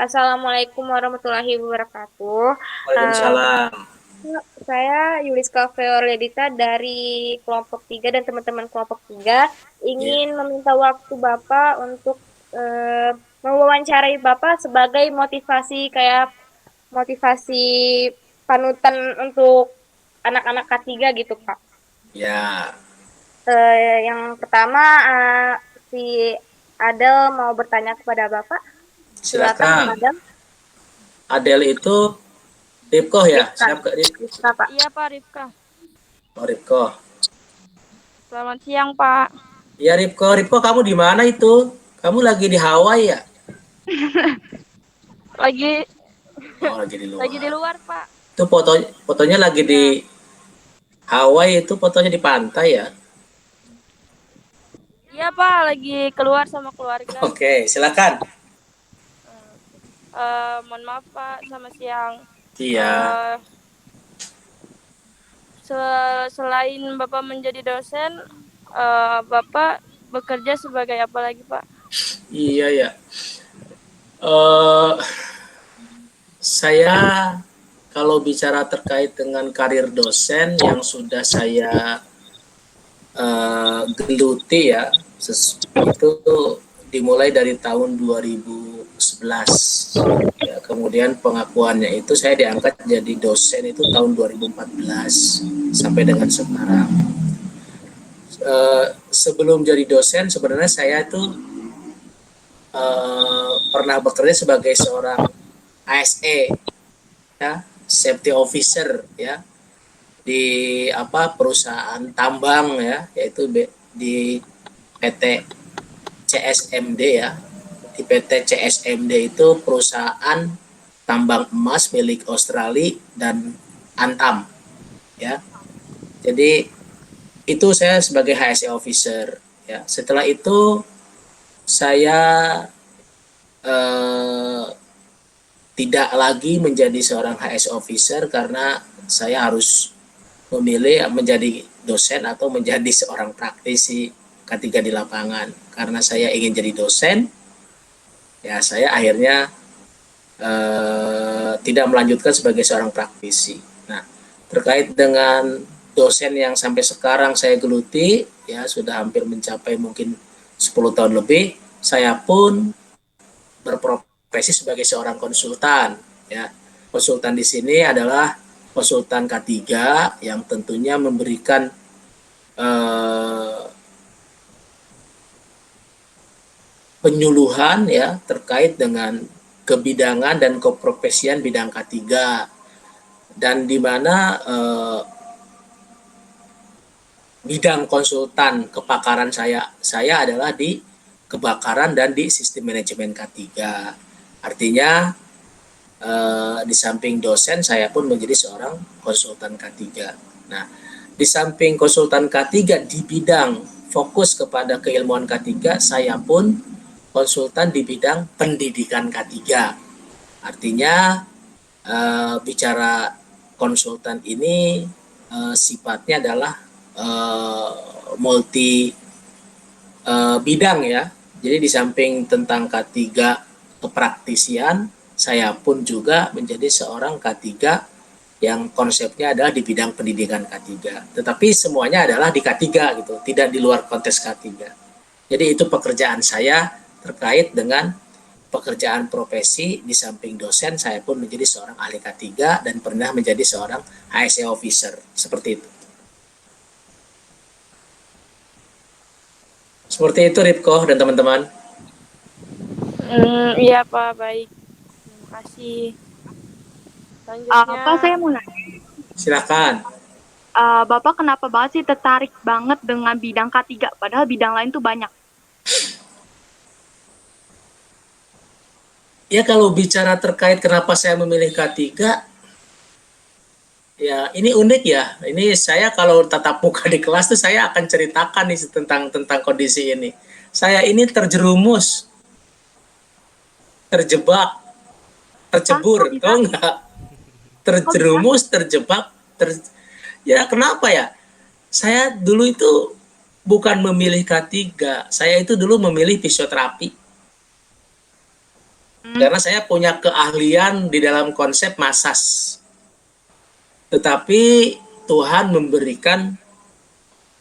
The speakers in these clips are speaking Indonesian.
Assalamualaikum warahmatullahi wabarakatuh. Eh, Waalaikumsalam. saya Yuliska Feoledita dari kelompok 3 dan teman-teman kelompok 3 Ya, ingin meminta waktu Bapak untuk eh, mewawancarai Bapak sebagai motivasi kayak motivasi panutan untuk anak-anak K3 gitu, Pak. ya. Yang pertama, si Adel mau bertanya kepada Bapak. Silakan, Bang Silakan. Adel. Adel itu Ripko ya? Rifka, Siap gak Rip? Rifka, Pak. Iya Pak Rifka. Oh, Ripko. Selamat siang Pak. Ya Ripko, Ripko kamu di mana itu? Kamu lagi di Hawaii ya? Lagi Oh, lagi di lagi di luar. luar Pak. Itu fotonya lagi di Iya. Hawaii, itu fotonya di pantai ya? Iya Pak, lagi keluar sama keluarga. Oke, silakan. Mohon maaf Pak, sama siang. Iya. Eh, Selain Bapak menjadi dosen, Bapak bekerja sebagai apa lagi Pak? Iya ya. Eh saya kalau bicara terkait dengan karir dosen yang sudah saya geluti ya, itu dimulai dari tahun 2011 ya, kemudian pengakuannya itu saya diangkat jadi dosen itu tahun 2014 sampai dengan sekarang. Sebelum jadi dosen sebenarnya saya itu pernah bekerja sebagai seorang ASE ya, safety officer ya, di perusahaan tambang ya, yaitu di PT CSMD ya. Di PT CSMD itu perusahaan tambang emas milik Australia dan Antam ya. Jadi itu saya sebagai HSE officer ya. Setelah itu saya eh, tidak lagi menjadi seorang HSE officer karena saya harus memilih menjadi dosen atau menjadi seorang praktisi ketika di lapangan. Karena saya ingin jadi dosen, ya saya akhirnya tidak melanjutkan sebagai seorang praktisi. Nah, terkait dengan dosen yang sampai sekarang saya geluti, ya sudah hampir mencapai mungkin 10 tahun lebih, saya pun berprofesi sebagai seorang konsultan. Ya, konsultan di sini adalah konsultan K3 yang tentunya memberikan eh, penyuluhan ya terkait dengan kebidangan dan keprofesian bidang K3, dan di mana bidang konsultan kepakaran saya adalah di kebakaran dan di sistem manajemen K3. Artinya di samping dosen saya pun menjadi seorang konsultan K3. Nah, di samping konsultan K3 di bidang fokus kepada keilmuan K3, saya pun konsultan di bidang pendidikan K3. Artinya bicara konsultan ini sifatnya adalah multi bidang ya. Jadi di samping tentang K3 kepraktisian, saya pun juga menjadi seorang K3 yang konsepnya adalah di bidang pendidikan K3. Tetapi semuanya adalah di K3 gitu, tidak di luar konteks K3. Jadi itu pekerjaan saya terkait dengan pekerjaan profesi. Di samping dosen, saya pun menjadi seorang ahli K3 dan pernah menjadi seorang HSE officer. Seperti itu. Seperti itu Ripko dan teman-teman. Iya Pak, baik. Terima kasih. Selanjutnya, Pak, saya mau nanya, Silakan. Bapak kenapa banget sih tertarik banget dengan bidang K3, padahal bidang lain tuh banyak? Ya kalau bicara terkait kenapa saya memilih K3, ya ini unik ya. Ini saya kalau tatap muka di kelas tuh saya akan ceritakan nih tentang kondisi ini. Saya ini terjerumus, terjebak, Kok tercebur, bisa? tau nggak? Kok bisa? Terjerumus, terjebak, ya kenapa ya? Saya dulu itu bukan memilih K3, saya itu dulu memilih fisioterapi. Karena saya punya keahlian di dalam konsep massage. Tetapi Tuhan memberikan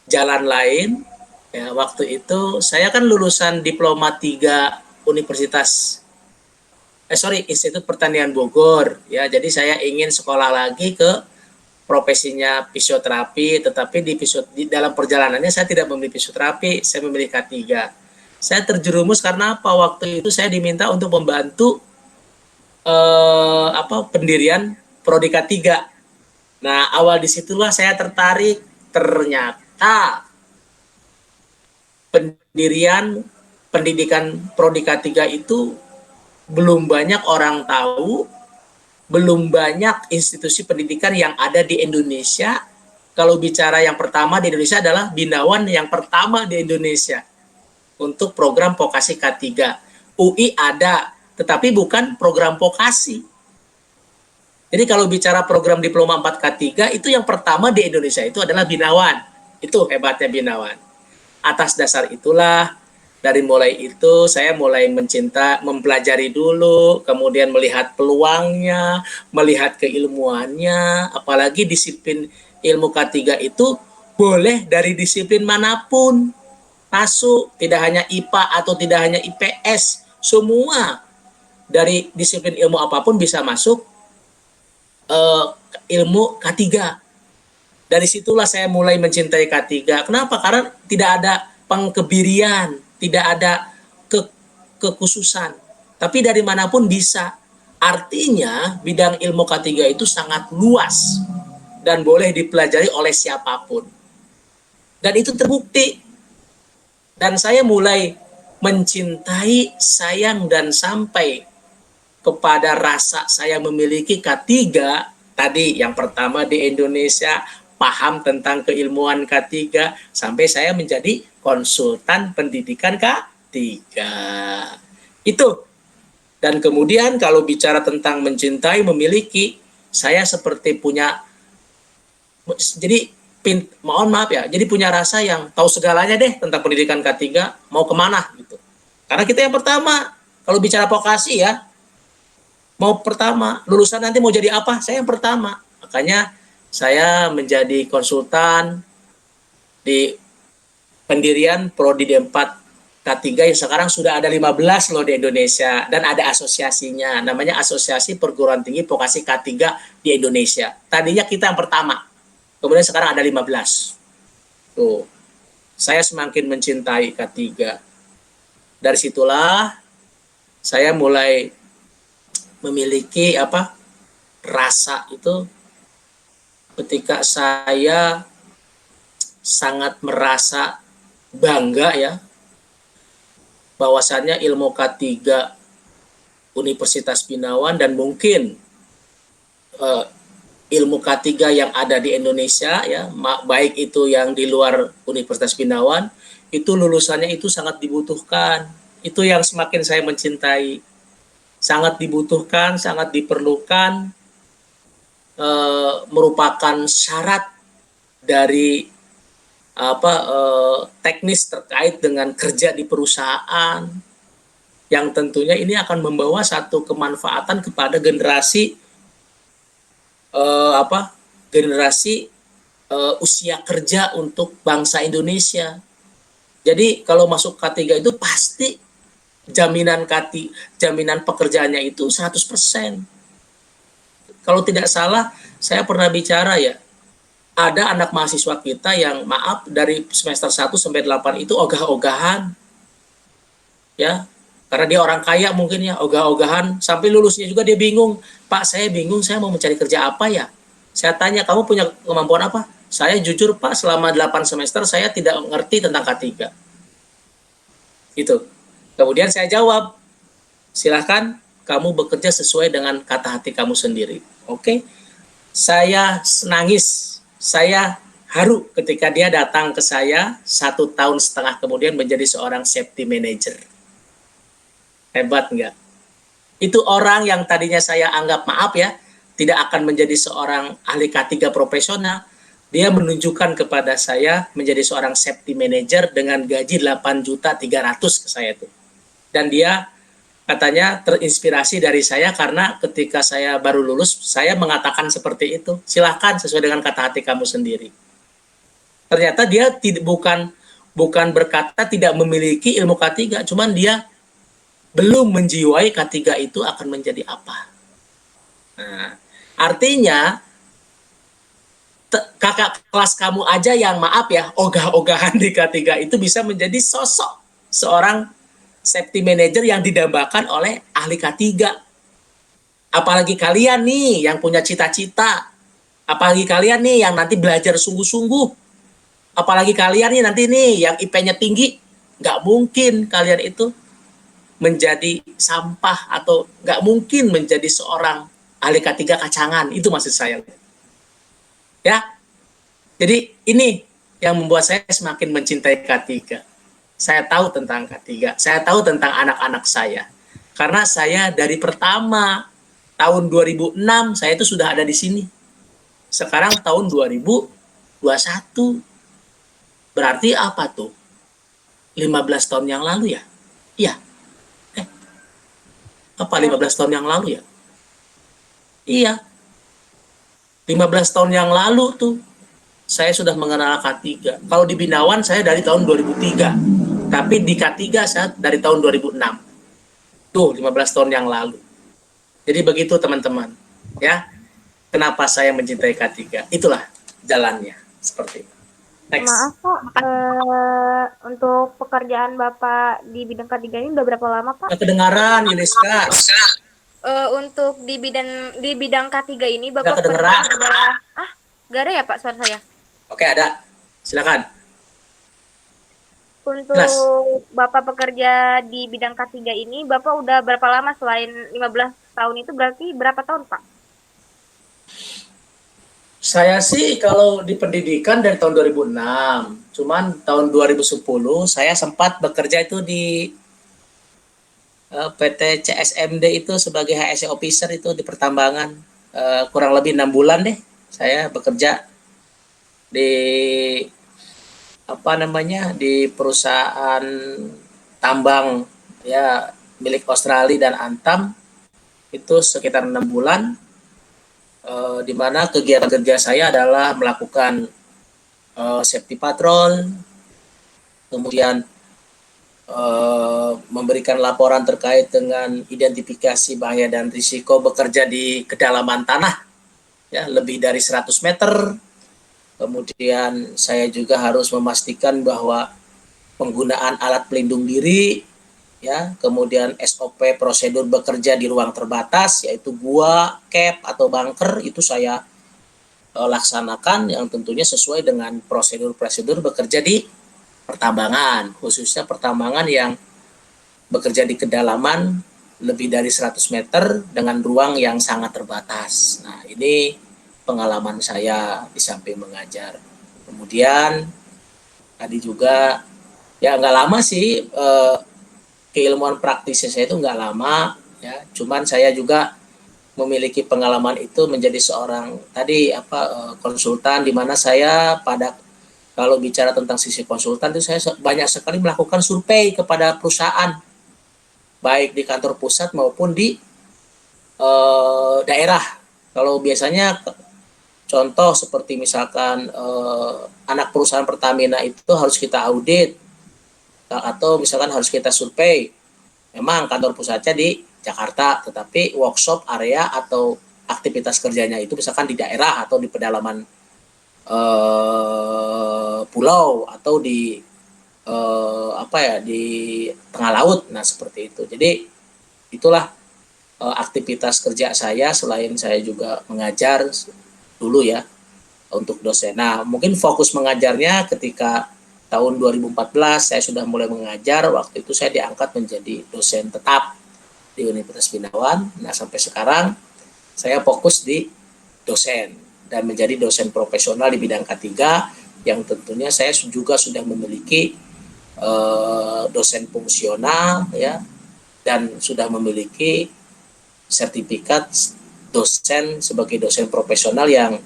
jalan lain. Ya, waktu itu saya kan lulusan diploma 3 Universitas Institut Pertanian Bogor ya. Jadi saya ingin sekolah lagi ke profesinya fisioterapi, tetapi di dalam perjalanannya saya tidak memilih fisioterapi, saya memilih K3. Saya terjerumus karena apa? Waktu itu saya diminta untuk membantu pendirian prodi K3. Nah, awal disitulah saya tertarik. Ternyata pendidikan prodi K3 itu belum banyak orang tahu, belum banyak institusi pendidikan yang ada di Indonesia. Kalau bicara yang pertama di Indonesia adalah Binawan yang pertama di Indonesia untuk program vokasi K3. UI ada, tetapi bukan program vokasi. Jadi kalau bicara program diploma 4 K3 itu yang pertama di Indonesia itu adalah Binawan. Itu hebatnya Binawan. Atas dasar itulah, dari mulai itu saya mulai mempelajari dulu, kemudian melihat peluangnya, melihat keilmuannya, apalagi disiplin ilmu K3 itu boleh dari disiplin manapun masuk, tidak hanya IPA atau tidak hanya IPS, semua dari disiplin ilmu apapun bisa masuk ilmu K3. Dari situlah saya mulai mencintai K3. Kenapa? Karena tidak ada pengkebirian, tidak ada kekhususan. Tapi dari manapun bisa. Artinya bidang ilmu K3 itu sangat luas dan boleh dipelajari oleh siapapun. Dan itu terbukti. Dan saya mulai mencintai, sayang, dan sampai kepada rasa saya memiliki K3 tadi yang pertama di Indonesia, paham tentang keilmuan K3 sampai saya menjadi konsultan pendidikan K3. Itu. Dan kemudian kalau bicara tentang mencintai, memiliki, saya seperti punya, jadi mohon maaf ya, jadi punya rasa yang tahu segalanya deh tentang pendidikan K3, mau kemana gitu. Karena kita yang pertama, kalau bicara vokasi ya, mau pertama, lulusan nanti mau jadi apa? Saya yang pertama. Makanya saya menjadi konsultan di pendirian Prodi D4 K3 yang sekarang sudah ada 15 loh di Indonesia. Dan ada asosiasinya, namanya Asosiasi Perguruan Tinggi Vokasi K3 di Indonesia. Tadinya kita yang pertama, kemudian sekarang ada 15. Tuh, saya semakin mencintai K3. Dari situlah saya mulai memiliki rasa itu ketika saya sangat merasa bangga ya bahwasannya ilmu K3 Universitas Binawan dan mungkin ilmu K3 yang ada di Indonesia ya, baik itu yang di luar Universitas Binawan, itu lulusannya itu sangat dibutuhkan. Itu yang semakin saya mencintai. Sangat dibutuhkan, sangat diperlukan, merupakan syarat dari teknis terkait dengan kerja di perusahaan yang tentunya ini akan membawa satu kemanfaatan kepada generasi usia kerja untuk bangsa Indonesia. Jadi kalau masuk K3 itu pasti jaminan pekerjaannya itu 100%. Kalau tidak salah, saya pernah bicara ya, ada anak mahasiswa kita yang maaf dari semester 1 sampai 8 itu ogah-ogahan. Ya, karena dia orang kaya mungkin ya, ogah-ogahan sampai lulusnya juga dia bingung. Pak, saya bingung, saya mau mencari kerja apa ya? Saya tanya, kamu punya kemampuan apa? Saya jujur Pak, selama 8 semester saya tidak ngerti tentang K3. Itu. Kemudian saya jawab, silahkan kamu bekerja sesuai dengan kata hati kamu sendiri. Oke? Saya nangis, saya haru ketika dia datang ke saya 1,5 tahun kemudian menjadi seorang safety manager. Hebat nggak? Itu orang yang tadinya saya anggap, maaf ya, tidak akan menjadi seorang ahli K3 profesional. Dia menunjukkan kepada saya menjadi seorang safety manager dengan gaji 8.300.000 ke saya tuh. Dan dia katanya terinspirasi dari saya karena ketika saya baru lulus, saya mengatakan seperti itu. Silahkan sesuai dengan kata hati kamu sendiri. Ternyata dia bukan berkata tidak memiliki ilmu K3, cuman dia belum menjiwai K3 itu akan menjadi apa. Nah, artinya kakak kelas kamu aja yang maaf ya, ogah-ogahan di K3 itu bisa menjadi sosok seorang safety manager yang didambakan oleh ahli K3. Apalagi kalian nih yang punya cita-cita, apalagi kalian nih yang nanti belajar sungguh-sungguh, apalagi kalian nih nanti nih yang IP-nya tinggi, nggak mungkin kalian itu menjadi sampah atau nggak mungkin menjadi seorang ahli K3 kacangan. Itu maksud saya. Ya, jadi ini yang membuat saya semakin mencintai K3. Saya tahu tentang K3, saya tahu tentang anak-anak saya. Karena saya dari pertama tahun 2006 saya itu sudah ada di sini. Sekarang tahun 2021. Berarti apa tuh? 15 tahun yang lalu ya? Iya. Apa 15 tahun yang lalu ya? Iya. 15 tahun yang lalu tuh saya sudah mengenal K3. Kalau di Binawan saya dari tahun 2003. Tapi di K3 saya dari tahun 2006. Tuh 15 tahun yang lalu. Jadi begitu teman-teman. Ya. Kenapa saya mencintai K3? Itulah jalannya. Seperti itu. Next. Maaf Pak, untuk pekerjaan Bapak di bidang K3 ini udah berapa lama Pak? Kedengaran Yuliska. Untuk di bidang K3 ini Bapak kedengeran. Gak ada ya Pak suara saya? Oke, ada. Silakan. Untuk Jelas. Bapak bekerja di bidang K3 ini, Bapak udah berapa lama selain 15 tahun itu berarti berapa tahun Pak? Saya sih kalau di pendidikan dari tahun 2006, cuman tahun 2010 saya sempat bekerja itu di PT CSMD itu sebagai HSE officer itu di pertambangan, kurang lebih 6 bulan deh saya bekerja di di perusahaan tambang ya milik Australia dan Antam itu sekitar 6 bulan. Di mana kegiatan kerja saya adalah melakukan safety patrol, kemudian memberikan laporan terkait dengan identifikasi bahaya dan risiko bekerja di kedalaman tanah, ya lebih dari 100 meter. Kemudian saya juga harus memastikan bahwa penggunaan alat pelindung diri, ya, kemudian SOP prosedur bekerja di ruang terbatas yaitu gua, cap atau bunker itu saya laksanakan yang tentunya sesuai dengan prosedur-prosedur bekerja di pertambangan, khususnya pertambangan yang bekerja di kedalaman lebih dari 100 meter dengan ruang yang sangat terbatas. Nah, ini pengalaman saya di samping mengajar. Kemudian tadi juga ya nggak lama sih keilmuan praktisnya saya itu nggak lama ya, cuman saya juga memiliki pengalaman itu menjadi seorang konsultan, di mana saya kalau bicara tentang sisi konsultan itu saya banyak sekali melakukan survei kepada perusahaan baik di kantor pusat maupun di daerah. Kalau biasanya contoh seperti misalkan anak perusahaan Pertamina itu harus kita audit atau misalkan harus kita survei. Memang kantor pusatnya di Jakarta, tetapi workshop area atau aktivitas kerjanya itu misalkan di daerah atau di pedalaman pulau atau di di tengah laut. Nah, seperti itu. Jadi itulah aktivitas kerja saya selain saya juga mengajar dulu ya untuk dosen. Nah, mungkin fokus mengajarnya ketika tahun 2014 saya sudah mulai mengajar. Waktu itu saya diangkat menjadi dosen tetap di Universitas Binawan. Nah, sampai sekarang saya fokus di dosen dan menjadi dosen profesional di bidang K3 yang tentunya saya juga sudah memiliki dosen fungsional ya dan sudah memiliki sertifikat dosen sebagai dosen profesional yang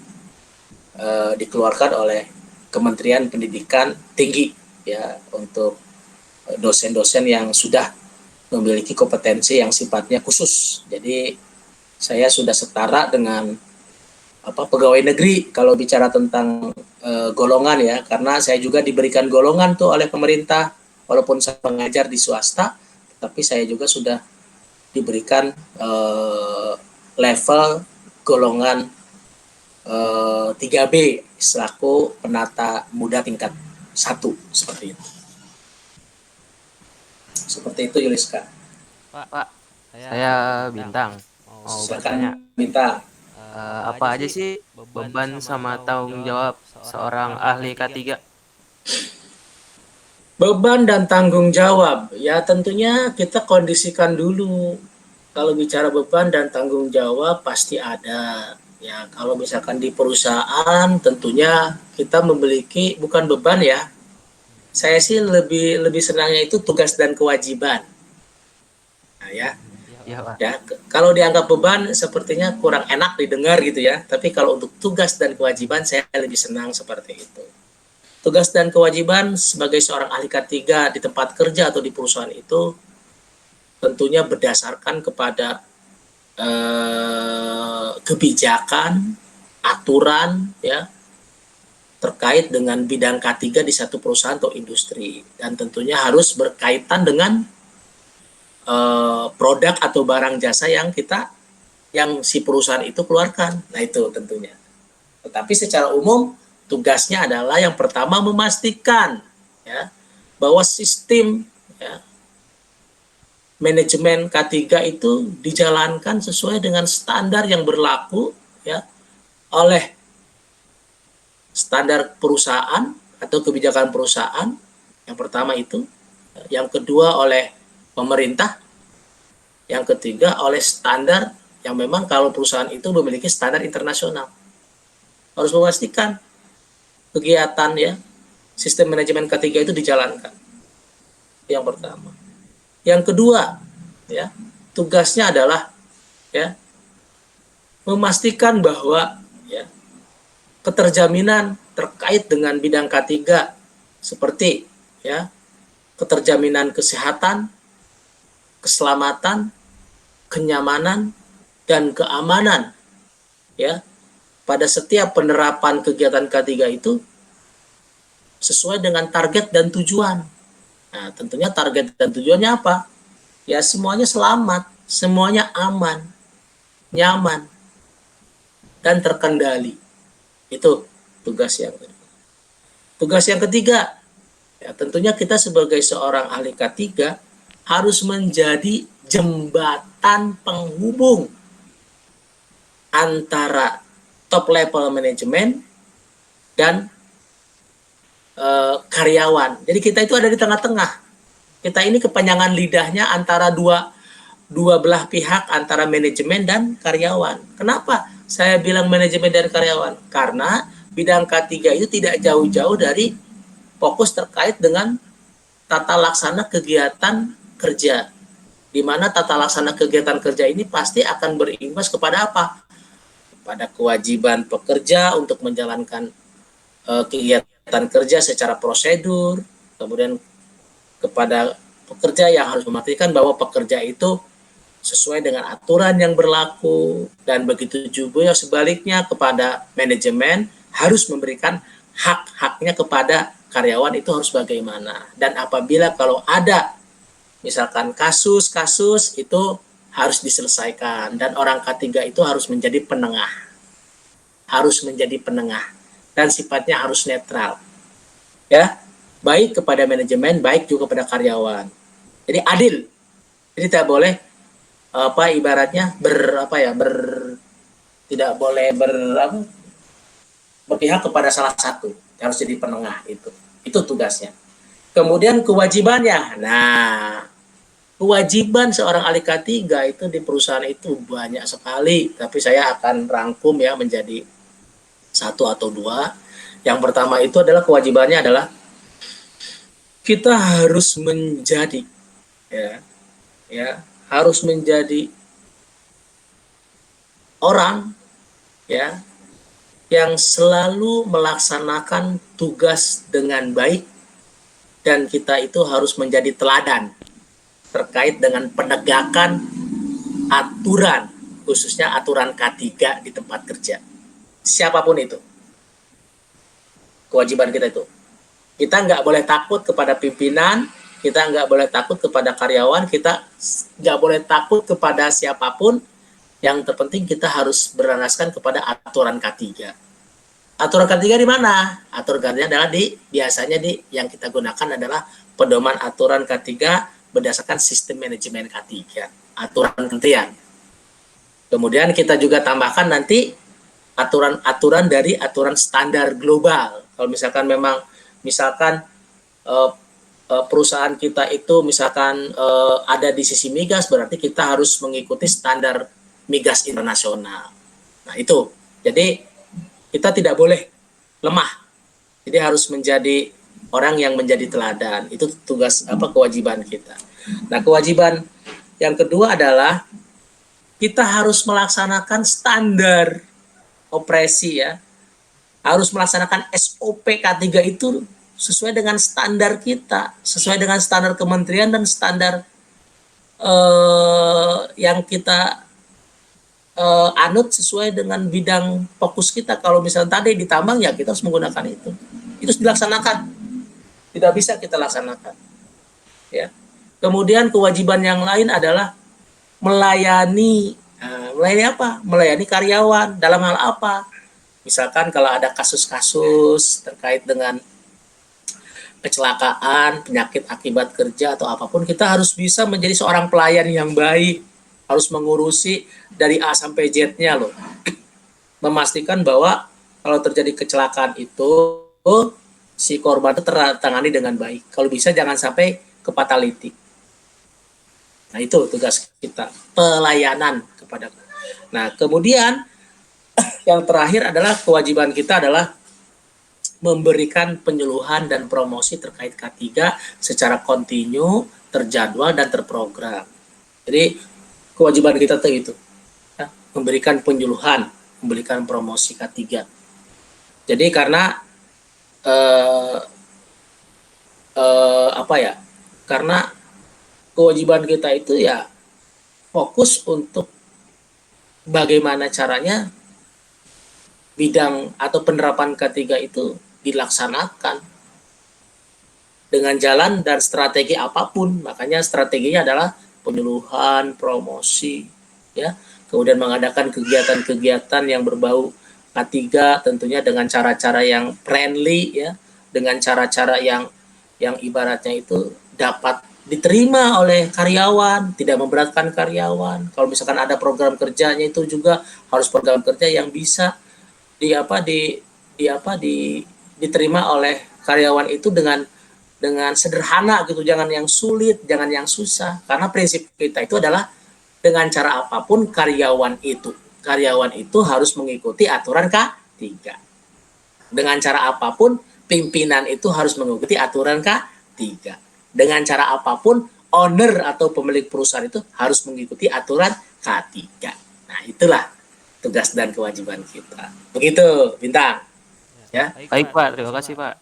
dikeluarkan oleh Kementerian Pendidikan Tinggi ya untuk dosen-dosen yang sudah memiliki kompetensi yang sifatnya khusus. Jadi saya sudah setara dengan pegawai negeri kalau bicara tentang golongan ya, karena saya juga diberikan golongan tuh oleh pemerintah, walaupun saya mengajar di swasta, tapi saya juga sudah diberikan level golongan 3B selaku penata muda tingkat 1 seperti itu. Seperti itu Yuliska. Pak, saya Bintang. Mau bertanya, Silakan minta. apa aja sih beban sama tanggung jawab seorang ahli K3? Beban dan tanggung jawab, ya tentunya kita kondisikan dulu. Kalau bicara beban dan tanggung jawab pasti ada. Ya, kalau misalkan di perusahaan tentunya kita memiliki bukan beban ya. Saya sih lebih senangnya itu tugas dan kewajiban. Nah, ya. Ya, Pak. Ya, kalau dianggap beban sepertinya kurang enak didengar gitu ya. Tapi kalau untuk tugas dan kewajiban saya lebih senang seperti itu. Tugas dan kewajiban sebagai seorang ahli K3 di tempat kerja atau di perusahaan itu tentunya berdasarkan kepada kebijakan, aturan ya terkait dengan bidang K3 di satu perusahaan atau industri, dan tentunya harus berkaitan dengan produk atau barang jasa yang si perusahaan itu keluarkan. Nah itu tentunya. Tetapi secara umum tugasnya adalah yang pertama memastikan ya bahwa sistem ya, manajemen K3 itu dijalankan sesuai dengan standar yang berlaku ya oleh standar perusahaan atau kebijakan perusahaan. Yang pertama itu, yang kedua oleh pemerintah, yang ketiga oleh standar yang memang kalau perusahaan itu memiliki standar internasional. Harus memastikan kegiatan ya sistem manajemen K3 itu dijalankan. Yang pertama. Yang kedua ya tugasnya adalah ya memastikan bahwa ya keterjaminan terkait dengan bidang K3 seperti ya keterjaminan kesehatan, keselamatan, kenyamanan dan keamanan ya pada setiap penerapan kegiatan K3 itu sesuai dengan target dan tujuan. Nah, tentunya target dan tujuannya apa? Ya semuanya selamat, semuanya aman, nyaman, dan terkendali. Itu tugas yang kedua. Tugas yang ketiga, ya tentunya kita sebagai seorang ahli K3 harus menjadi jembatan penghubung antara top level manajemen dan karyawan. Jadi kita itu ada di tengah-tengah. Kita ini kepanjangan lidahnya antara dua belah pihak, antara manajemen dan karyawan. Kenapa saya bilang manajemen dan karyawan? Karena bidang K3 itu tidak jauh-jauh dari fokus terkait dengan tata laksana kegiatan kerja. Di mana tata laksana kegiatan kerja ini pasti akan berimbas kepada apa? Pada kewajiban pekerja untuk menjalankan kegiatan kerja secara prosedur, kemudian kepada pekerja yang harus memastikan bahwa pekerja itu sesuai dengan aturan yang berlaku, dan begitu juga sebaliknya kepada manajemen harus memberikan hak-haknya kepada karyawan itu harus bagaimana. Dan apabila kalau ada misalkan kasus-kasus itu harus diselesaikan, dan orang K3 itu harus menjadi penengah. Harus menjadi penengah dan sifatnya harus netral. Ya, baik kepada manajemen, baik juga kepada karyawan. Jadi adil. Jadi tidak boleh ibaratnya tidak boleh berpihak kepada salah satu. Harus jadi penengah itu. Itu tugasnya. Kemudian kewajibannya. Nah, kewajiban seorang ahli K3 itu di perusahaan itu banyak sekali, tapi saya akan rangkum ya menjadi satu atau dua. Yang pertama itu adalah kewajibannya adalah kita harus menjadi harus menjadi orang ya yang selalu melaksanakan tugas dengan baik, dan kita itu harus menjadi teladan. terkait dengan penegakan aturan, khususnya aturan K3 di tempat kerja. Siapapun itu, kewajiban kita itu. Kita nggak boleh takut kepada pimpinan, kita nggak boleh takut kepada karyawan, kita nggak boleh takut kepada siapapun. Yang terpenting kita harus berlandaskan kepada aturan K3. Aturan K3 di mana? Aturan K3 adalah biasanya yang kita gunakan adalah pedoman aturan K3 berdasarkan sistem manajemen K3, aturan kementerian. Kemudian kita juga tambahkan nanti aturan-aturan dari aturan standar global. Kalau misalkan perusahaan kita itu misalkan ada di sisi migas, berarti kita harus mengikuti standar migas internasional. Nah itu, jadi kita tidak boleh lemah. Jadi harus menjadi orang yang menjadi teladan. Itu tugas kewajiban kita. Nah kewajiban yang kedua adalah kita harus melaksanakan standar operasi ya. Harus melaksanakan SOP K3 itu sesuai dengan standar kita, sesuai dengan standar kementerian dan standar yang kita anut sesuai dengan bidang fokus kita. Kalau misalnya tadi di tambang ya kita harus menggunakan itu. Itu harus dilaksanakan. Tidak bisa kita laksanakan. Ya. Kemudian kewajiban yang lain adalah melayani apa? Melayani karyawan dalam hal apa? Misalkan kalau ada kasus-kasus terkait dengan kecelakaan, penyakit akibat kerja atau apapun, kita harus bisa menjadi seorang pelayan yang baik, harus mengurusi dari A sampai Z-nya loh. Memastikan bahwa kalau terjadi kecelakaan itu si korban itu tertangani dengan baik. Kalau bisa jangan sampai ke fatality. Nah itu tugas kita, pelayanan kepada. Nah kemudian yang terakhir adalah kewajiban kita adalah memberikan penyuluhan dan promosi terkait K3 secara kontinu, terjadwal dan terprogram. Jadi kewajiban kita itu ya, memberikan penyuluhan, memberikan promosi K3. Jadi karena karena kewajiban kita itu ya fokus untuk bagaimana caranya bidang atau penerapan K3 itu dilaksanakan dengan jalan dan strategi apapun. Makanya strateginya adalah penyuluhan, promosi, ya. Kemudian mengadakan kegiatan-kegiatan yang berbau K3 tentunya dengan cara-cara yang friendly, ya, dengan cara-cara yang ibaratnya itu dapat diterima oleh karyawan, tidak memberatkan karyawan. Kalau misalkan ada program kerjanya itu juga harus program kerja yang bisa diterima oleh karyawan itu dengan sederhana gitu, jangan yang sulit, jangan yang susah. Karena prinsip kita itu adalah dengan cara apapun karyawan itu harus mengikuti aturan K3. Dengan cara apapun pimpinan itu harus mengikuti aturan K3. Dengan cara apapun owner atau pemilik perusahaan itu harus mengikuti aturan K3. Nah, itulah tugas dan kewajiban kita. Begitu, Bintang. Ya. Baik Pak, terima kasih Pak.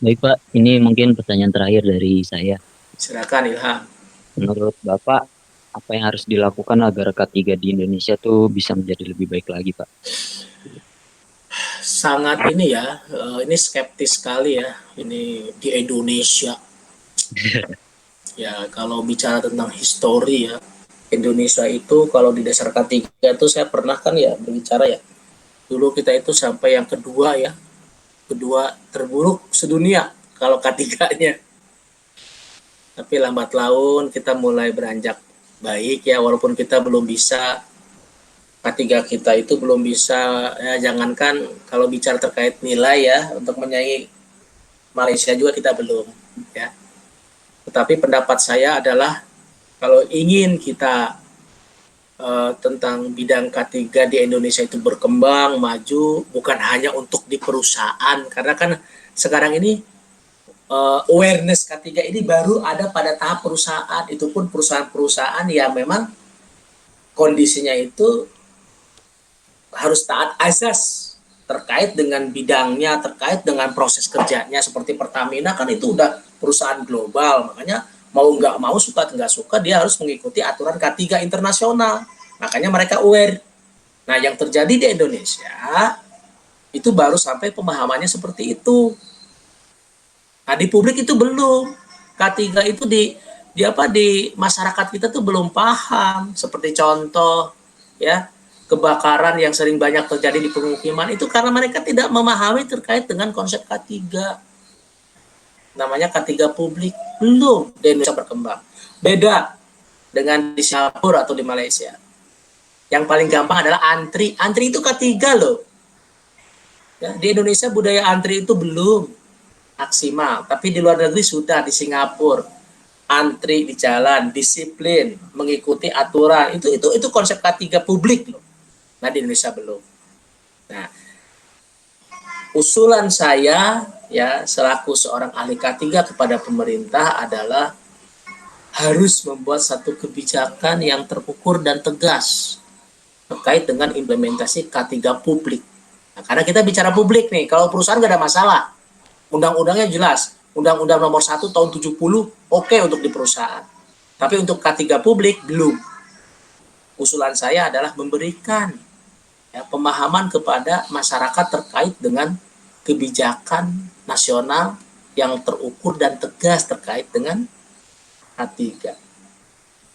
Baik Pak, ini mungkin pertanyaan terakhir dari saya. Silakan Ilham. Menurut Bapak, apa yang harus dilakukan agar K3 di Indonesia tuh bisa menjadi lebih baik lagi Pak? Sangat ini ya, ini skeptis sekali ya, ini di Indonesia. Ya, kalau bicara tentang histori ya, Indonesia itu kalau di dasar K3 itu saya pernah kan ya berbicara ya. Dulu kita itu sampai yang kedua terburuk sedunia kalau K3-nya. Tapi lambat laun kita mulai beranjak baik ya, walaupun kita belum bisa, K3 kita itu belum bisa ya, jangankan kalau bicara terkait nilai ya, untuk menyaingi Malaysia juga kita belum ya. Tetapi pendapat saya adalah kalau ingin kita tentang bidang K3 di Indonesia itu berkembang, maju, bukan hanya untuk di perusahaan, karena kan sekarang ini awareness K3 ini baru ada pada tahap perusahaan, itu pun perusahaan-perusahaan yang memang kondisinya itu harus taat azas terkait dengan bidangnya, terkait dengan proses kerjanya. Seperti Pertamina kan itu udah perusahaan global, makanya mau nggak mau, suka nggak suka, dia harus mengikuti aturan K3 internasional. Makanya mereka aware. Nah, yang terjadi di Indonesia itu baru sampai pemahamannya seperti itu. Nah, di publik itu belum. K3 itu di masyarakat kita tuh belum paham. Seperti contoh ya, kebakaran yang sering banyak terjadi di pemukiman itu karena mereka tidak memahami terkait dengan konsep K3. Namanya K3 publik, belum di Indonesia berkembang. Beda dengan di Singapura atau di Malaysia. Yang paling gampang adalah antri. Antri itu K3 loh. Ya, di Indonesia budaya antri itu belum maksimal, tapi di luar negeri sudah. Di Singapura antri di jalan, disiplin, mengikuti aturan, itu konsep K3 publik loh. Nah, di Indonesia belum. Nah, usulan saya ya selaku seorang ahli K3 kepada pemerintah adalah harus membuat satu kebijakan yang terukur dan tegas terkait dengan implementasi K3 publik. Nah, karena kita bicara publik nih, kalau perusahaan nggak ada masalah. Undang-undangnya jelas. Undang-undang nomor 1 tahun 70 oke untuk di perusahaan. Tapi untuk K3 publik belum. Usulan saya adalah memberikan ya, pemahaman kepada masyarakat terkait dengan kebijakan nasional yang terukur dan tegas terkait dengan K3.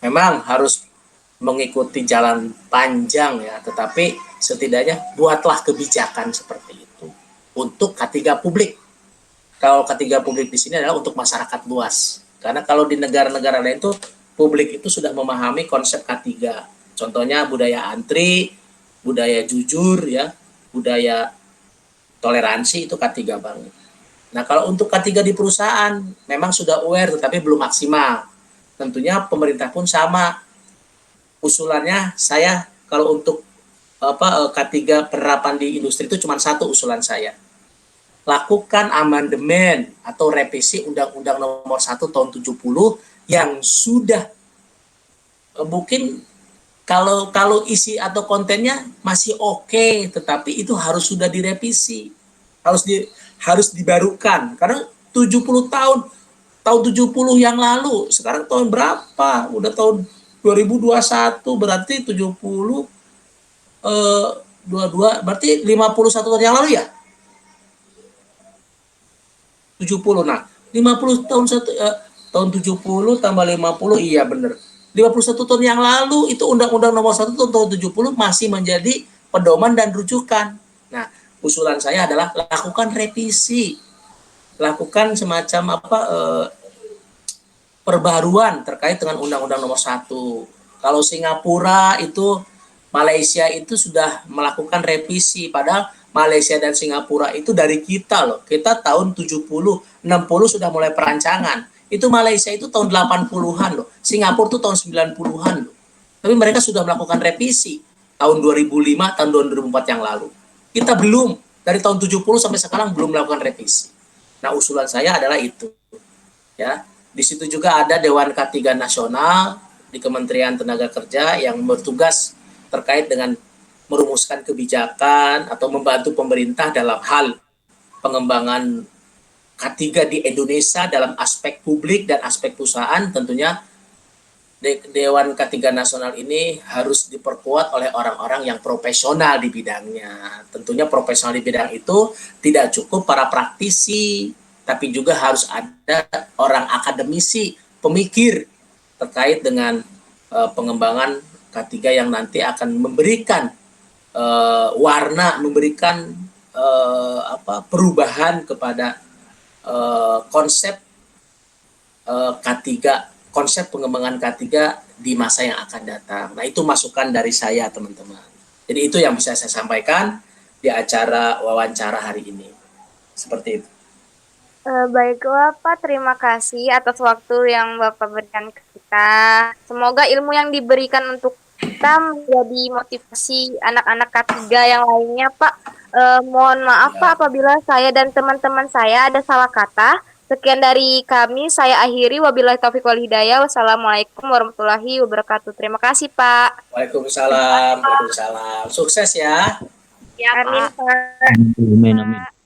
Memang harus mengikuti jalan panjang ya, tetapi setidaknya buatlah kebijakan seperti itu untuk K3 publik. Kalau K3 publik di sini adalah untuk masyarakat luas. Karena kalau di negara-negara lain itu publik itu sudah memahami konsep K3. Contohnya budaya antri, budaya jujur ya, budaya toleransi itu K3 banget. Nah, kalau untuk K3 di perusahaan memang sudah aware tetapi belum maksimal. Tentunya pemerintah pun sama. Usulannya saya kalau untuk K3 penerapan di industri itu cuma satu usulan saya. Lakukan amandemen atau revisi Undang-Undang nomor 1 tahun 70 yang sudah mungkin kalau isi atau kontennya masih oke, tetapi itu harus sudah direvisi. Harus dibarukan karena 70 tahun 70 yang lalu, sekarang tahun berapa? Udah tahun 2021, berarti 70 22 berarti 51 tahun yang lalu ya? 70. Nah, 50 tahun tahun 70 tambah 50, iya benar. 51 tahun yang lalu itu Undang-Undang nomor 1 tahun 70 masih menjadi pedoman dan rujukan. Nah, usulan saya adalah lakukan revisi. Lakukan semacam perbaruan terkait dengan Undang-Undang nomor 1. Kalau Singapura itu, Malaysia itu sudah melakukan revisi, padahal Malaysia dan Singapura itu dari kita loh. Kita tahun 70, 60 sudah mulai perancangan. Itu Malaysia itu tahun 80-an loh. Singapura itu tahun 90-an loh. Tapi mereka sudah melakukan revisi tahun 2005, tahun 2004 yang lalu. Kita belum, dari tahun 70 sampai sekarang belum melakukan revisi. Nah, usulan saya adalah itu. Ya, di situ juga ada Dewan K3 Nasional di Kementerian Tenaga Kerja yang bertugas terkait dengan merumuskan kebijakan atau membantu pemerintah dalam hal pengembangan K3 di Indonesia dalam aspek publik dan aspek perusahaan. Tentunya Dewan K3 Nasional ini harus diperkuat oleh orang-orang yang profesional di bidangnya. Tentunya profesional di bidang itu tidak cukup para praktisi, tapi juga harus ada orang akademisi, pemikir terkait dengan pengembangan K3 yang nanti akan memberikan warna, memberikan perubahan kepada konsep K3, konsep pengembangan K3 di masa yang akan datang. Nah, itu masukan dari saya, teman-teman. Jadi itu yang bisa saya sampaikan di acara wawancara hari ini. Seperti itu. Baiklah Pak, terima kasih atas waktu yang Bapak berikan ke kita. Semoga ilmu yang diberikan untuk kita menjadi motivasi anak-anak K3 yang lainnya Pak. Mohon maaf Pak apabila saya dan teman-teman saya ada salah kata. Sekian dari kami, saya akhiri. Wabillahi taufiq wal hidayah. Wassalamualaikum warahmatullahi wabarakatuh. Terima kasih Pak. Waalaikumsalam. Waalaikumsalam. Sukses ya. Amin Pak. Amin, amin.